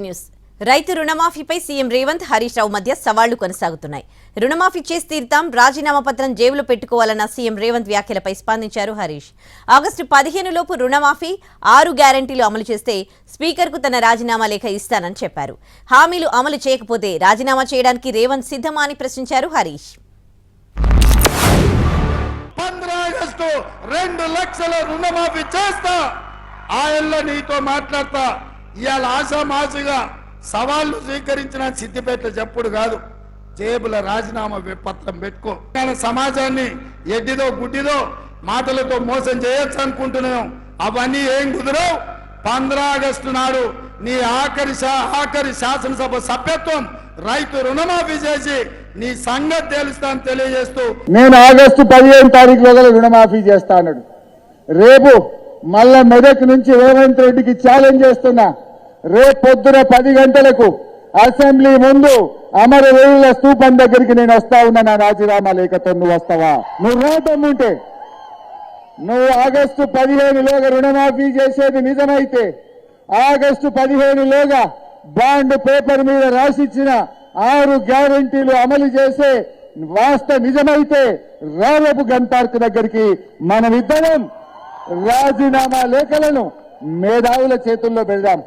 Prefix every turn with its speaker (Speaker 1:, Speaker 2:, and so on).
Speaker 1: News రైతు రుణమాఫీపై CM Revanth Harish Rao మధ్య సవాళ్లు కొనసాగుతున్నాయి. రుణమాఫీ చేసి తీరుతాం, రాజీనామా పత్రం జేబులో పెట్టుకోవాలన్న సీఎం రేవంత్ వ్యాఖ్యలపై స్పందించారు హరీష్. ఆగస్టు 15 లోపు రుణమాఫీ 6 గ్యారెంటీలు అమలు చేస్తే స్పీకర్కు తన రాజీనామా లేఖ ఇస్తానని చెప్పారు. హామీలు అమలు చేయకపోతే రాజీనామా చేయడానికి రేవంత్ సిద్ధమా అని ప్రశ్నించారు హరీష్.
Speaker 2: 15 ఆగస్టు 2 లక్షల రుణమాఫీ చేస్తా, ఆయనలో నీతో మాట్లాడతా. ఇవాళ ఆశామాసిగా సవాళ్లు స్వీకరించిన సిద్దిపేట చెప్పుడు కాదు, జేబుల రాజీనామా పత్రం పెట్టుకో. సమాజాన్ని ఎడ్డిదో గుడ్డిదో మాటలతో మోసం చేయొచ్చు అనుకుంటున్నాం. అవన్నీ ఏం కుదరవు. 15 ఆగస్టు నాడు నీ ఆఖరి శాసనసభ సభ్యత్వం రైతు రుణమాఫీ చేసి నీ సంగతి తెలుస్తాను తెలియజేస్తూ
Speaker 3: నేను ఆగస్టు 15 తారీఖు రుణమాఫీ చేస్తా అన్నాడు. రేపు మళ్ళా మెదక్ నుంచి రేవంత్ రెడ్డికి ఛాలెంజ్ చేస్తున్నా. రేపు పొద్దున 10 గంటలకు అసెంబ్లీ ముందు అమరవీరుల స్తూపం దగ్గరికి నేను వస్తా ఉన్నా. నా రాజీనామా లేఖతో నువ్వు వస్తావా? నువ్వు రాదమ్ముంటే నువ్వు ఆగస్టు 15లోగా రుణమాఫీ చేసేది నిజమైతే, ఆగస్టు 15లోగా బాండ్ పేపర్ మీద రాసిచ్చిన 6 గ్యారెంటీలు అమలు చేసే నిజమైతే రేపు గన్ పార్క్ దగ్గరికి మనమిద్దరం రాజీనామా లేఖలను మేధావుల చేతుల్లో పెడదాం.